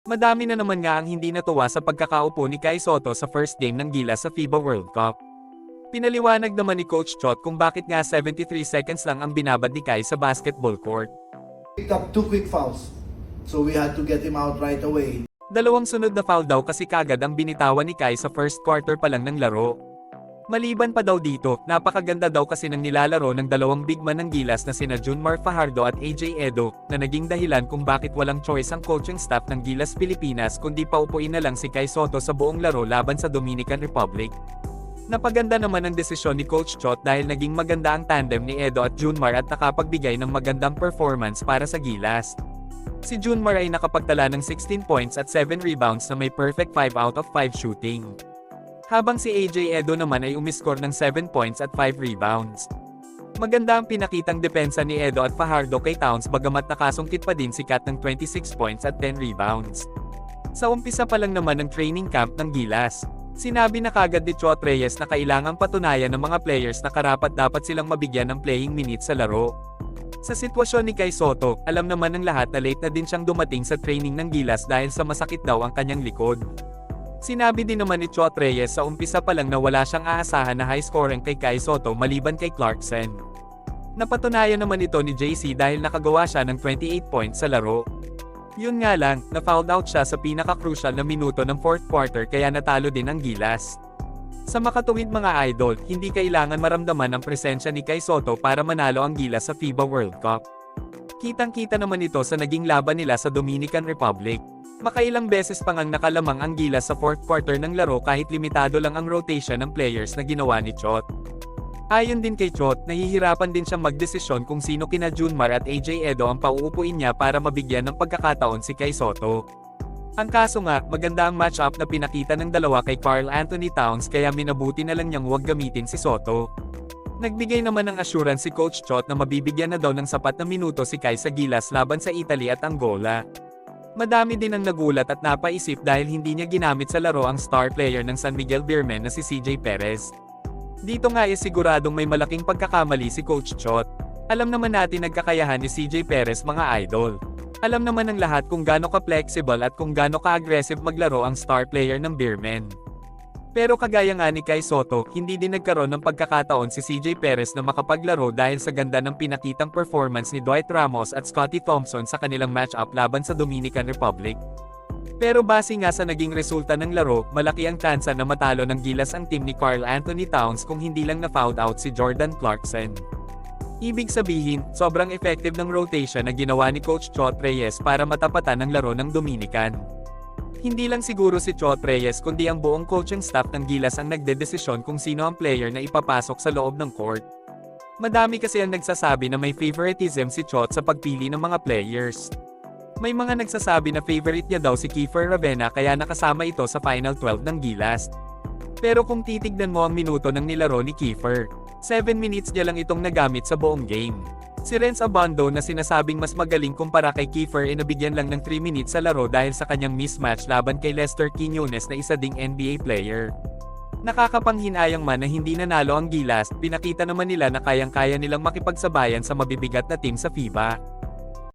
Madami na naman nga ang hindi natuwa sa pagkakaupo ni Kai Sotto sa first game ng Gilas sa FIBA World Cup. Pinaliwanag naman ni Coach Chot kung bakit nga 73 seconds lang ang binabad ni Kai sa basketball court. Picked up two quick fouls, so we had to get him out right away. Dalawang sunod na foul daw kasi kagad ang binitawan ni Kai sa first quarter pa lang ng laro. Maliban pa daw dito, napakaganda daw kasi ng nilalaro ng dalawang big man ng Gilas na sina Junmar Fajardo at AJ Edo, na naging dahilan kung bakit walang choice ang coaching staff ng Gilas Pilipinas kundi paupuin na lang si Kai Sotto sa buong laro laban sa Dominican Republic. Napaganda naman ang desisyon ni Coach Chot dahil naging maganda ang tandem ni Edo at Junmar at nakapagbigay ng magandang performance para sa Gilas. Si Junmar ay nakapagtala ng 16 points at 7 rebounds na may perfect 5 out of 5 shooting. Habang si AJ Edo naman ay umiskor ng 7 points at 5 rebounds. Maganda ang pinakitang depensa ni Edo at Fajardo kay Towns bagamat nakasungkit pa din si Kat ng 26 points at 10 rebounds. Sa umpisa pa lang naman ng training camp ng Gilas, sinabi na kagad ni Chot Reyes na kailangang patunayan ng mga players na karapat-dapat silang mabigyan ng playing minutes sa laro. Sa sitwasyon ni Kai Sotto, alam naman ng lahat na late na din siyang dumating sa training ng Gilas dahil sa masakit daw ang kanyang likod. Sinabi din naman ni Chot Reyes sa umpisa pa lang na wala siyang aasahan na high scoring kay Kai Sotto maliban kay Clarkson. Napatunayan naman ito ni JC dahil nakagawa siya ng 28 points sa laro. Yun nga lang, na-fouled out siya sa pinaka-crucial na minuto ng fourth quarter kaya natalo din ang Gilas. Sa makatuwid mga idol, hindi kailangan maramdaman ang presensya ni Kai Sotto para manalo ang Gilas sa FIBA World Cup. Kitang-kita naman ito sa naging laban nila sa Dominican Republic. Makailang beses pa ngang nakalamang ang Gilas sa fourth quarter ng laro kahit limitado lang ang rotation ng players na ginawa ni Chot. Ayon din kay Chot, nahihirapan din siyang magdesisyon kung sino kina Junmar at AJ Edo ang pauupuin niya para mabigyan ng pagkakataon si Kai Sotto. Ang kaso nga, maganda ang matchup na pinakita ng dalawa kay Karl Anthony Towns kaya minabuti na lang niyang huwag gamitin si Sotto. Nagbigay naman ng assurance si Coach Chot na mabibigyan na daw ng sapat na minuto si Kai sa Gilas laban sa Italy at Angola. Madami din ang nagulat at napaisip dahil hindi niya ginamit sa laro ang star player ng San Miguel Beermen na si CJ Perez. Dito nga siguradong may malaking pagkakamali si Coach Chot. Alam naman natin nagkakayahan ni CJ Perez mga idol. Alam naman ng lahat kung gaano ka-flexible at kung gaano ka-aggressive maglaro ang star player ng Beermen. Pero kagaya nga ni Kai Sotto, hindi din nagkaroon ng pagkakataon si CJ Perez na makapaglaro dahil sa ganda ng pinakitang performance ni Dwight Ramos at Scottie Thompson sa kanilang match-up laban sa Dominican Republic. Pero base nga sa naging resulta ng laro, malaki ang tsansa na matalo ng Gilas ang team ni Karl Anthony Towns kung hindi lang na-fouled out si Jordan Clarkson. Ibig sabihin, sobrang effective ng rotation na ginawa ni Coach Chot Reyes para matapatan ang laro ng Dominican. Hindi lang siguro si Chot Reyes kundi ang buong coaching staff ng Gilas ang nagdedesisyon kung sino ang player na ipapasok sa loob ng court. Madami kasi ang nagsasabi na may favoritism si Chot sa pagpili ng mga players. May mga nagsasabi na favorite niya daw si Kiefer Ravena kaya nakasama ito sa Final 12 ng Gilas. Pero kung titignan mo ang minuto ng nilaro ni Kiefer, 7 minutes niya lang itong nagamit sa buong game. Si Renz Abando na sinasabing mas magaling kumpara kay Kiefer ay nabigyan lang ng 3 minutes sa laro dahil sa kanyang mismatch laban kay Lester Quiñones na isa ding NBA player. Nakakapanghinayang man na hindi nanalo ang Gilas, pinakita naman nila na kayang-kaya nilang makipagsabayan sa mabibigat na team sa FIBA.